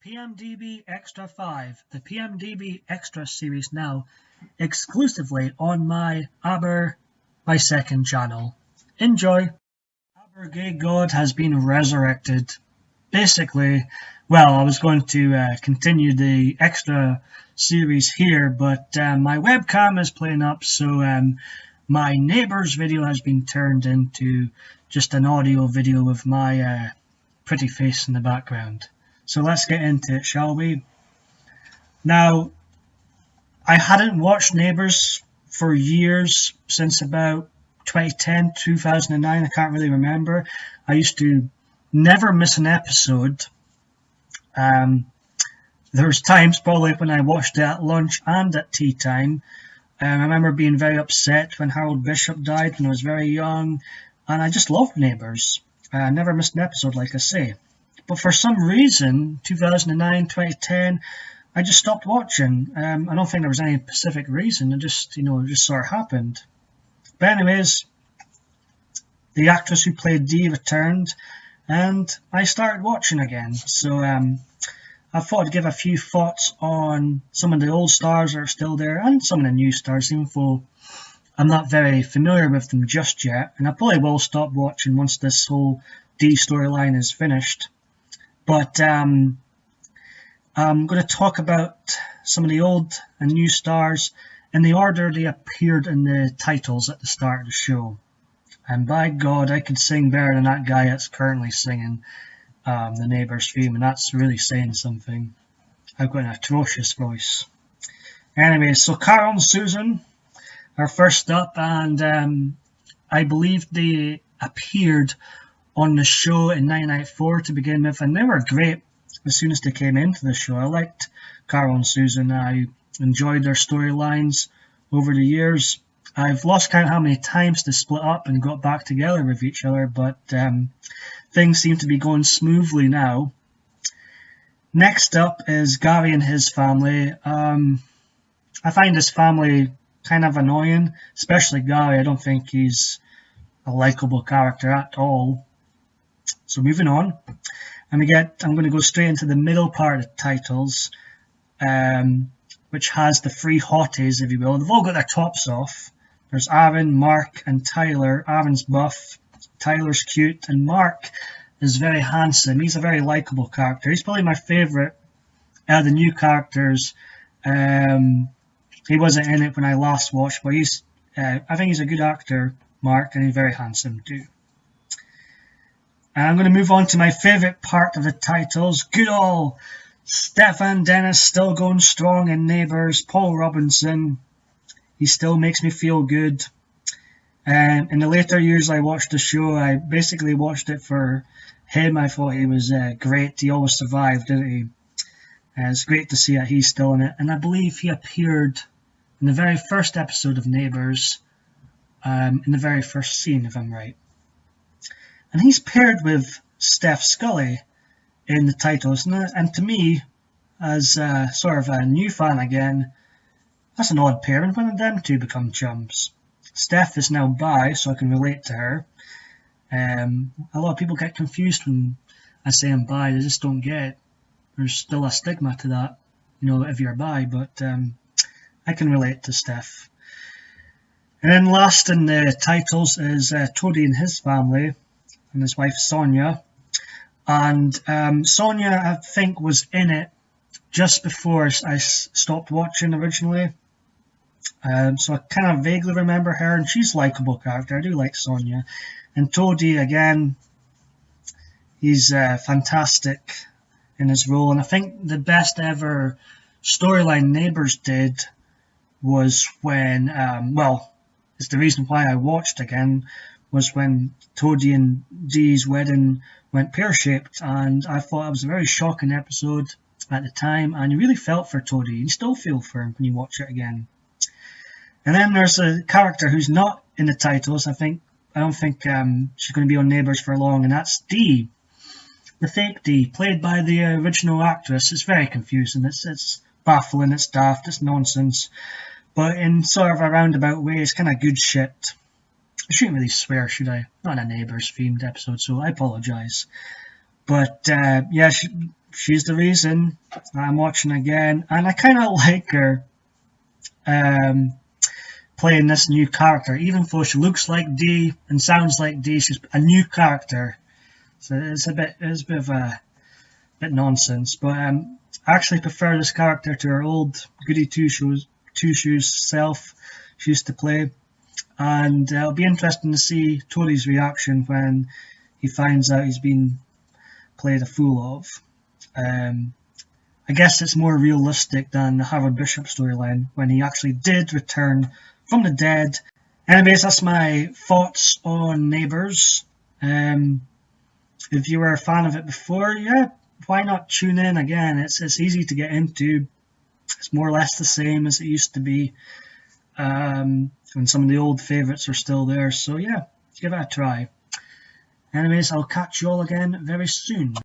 PMDB Extra 5, the PMDB Extra series now exclusively on my Aber by Second channel. Enjoy! Aber Gay God has been resurrected. Basically, well, I was going to continue the Extra series here, but my webcam is playing up, so my neighbour's video has been turned into just an audio video of my pretty face in the background. So let's get into it, shall we? Now, I hadn't watched Neighbours for years, since about 2010, 2009, I can't really remember. I used to never miss an episode. There was times probably when I watched it at lunch and at tea time. I remember being very upset when Harold Bishop died when I was very young, and I just loved Neighbours. I never missed an episode, like I say. But for some reason, 2009, 2010, I just stopped watching. I don't think there was any specific reason. It just sort of happened. But anyways, the actress who played Dee returned, and I started watching again. So I thought I'd give a few thoughts on some of the old stars that are still there, and some of the new stars, even though I'm not very familiar with them just yet. And I probably will stop watching once this whole Dee storyline is finished. But I'm going to talk about some of the old and new stars in the order they appeared in the titles at the start of the show. And by God, I could sing better than that guy that's currently singing the Neighbours theme, and that's really saying something. I've got an atrocious voice. Anyway, so Carol and Susan are first up, and I believe they appeared on the show in 1994 to begin with, and they were great as soon as they came into the show. I liked Carol and Susan. I enjoyed their storylines over the years. I've lost count how many times they split up and got back together with each other, but things seem to be going smoothly now. Next up is Gary and his family. I find his family kind of annoying, especially Gary. I don't think he's a likable character at all. So moving on, and I'm going to go straight into the middle part of the titles, which has the three hotties, if you will. They've all got their tops off. There's Aaron, Mark, and Tyler. Aaron's buff, Tyler's cute, and Mark is very handsome. He's a very likable character. He's probably my favourite out of the new characters. He wasn't in it when I last watched, but I think he's a good actor, Mark, and he's very handsome too. And I'm going to move on to my favourite part of the titles. Good old Stefan Dennis still going strong in Neighbours. Paul Robinson, he still makes me feel good. In the later years I watched the show, I basically watched it for him. I thought he was great. He always survived, didn't he? It's great to see that he's still in it. And I believe he appeared in the very first episode of Neighbours, in the very first scene, if I'm right. And he's paired with Steph Scully in the titles. And to me, as sort of a new fan again, that's an odd pairing. When did them two become chums? Steph is now bi, so I can relate to her. A lot of people get confused when I say I'm bi. They just don't get it. There's still a stigma to that, if you're bi. But I can relate to Steph. And then last in the titles is Toadie and his family, and his wife Sonia. And Sonia, I think, was in it just before I stopped watching originally. So I kind of vaguely remember her, and she's a likable character. I do like Sonia. And Toadie, again, he's fantastic in his role. And I think the best ever storyline Neighbours did was when, it's the reason why I watched again, was when Toadie and Dee's wedding went pear-shaped, and I thought it was a very shocking episode at the time, and you really felt for Toadie. You still feel for him when you watch it again. And then there's a character who's not in the titles. I don't think she's going to be on Neighbours for long, and that's Dee, the fake Dee, played by the original actress. It's very confusing. It's baffling. It's daft. It's nonsense. But in sort of a roundabout way, it's kind of good shit. I shouldn't really swear, should I? Not in a Neighbours themed episode, so I apologise. But yeah, she's the reason I'm watching again, and I kind of like her playing this new character. Even though she looks like Dee and sounds like Dee, she's a new character. So it's a bit of a bit nonsense, but I actually prefer this character to her old Goody Two Shoes self she used to play, and it'll be interesting to see Tori's reaction when he finds out he's been played a fool of. I guess it's more realistic than the Howard Bishop storyline when he actually did return from the dead. Anyways, that's my thoughts on Neighbours. If you were a fan of it before, yeah, why not tune in again? It's easy to get into. It's more or less the same as it used to be. And some of the old favourites are still there. So yeah, give it a try. Anyways, I'll catch you all again very soon.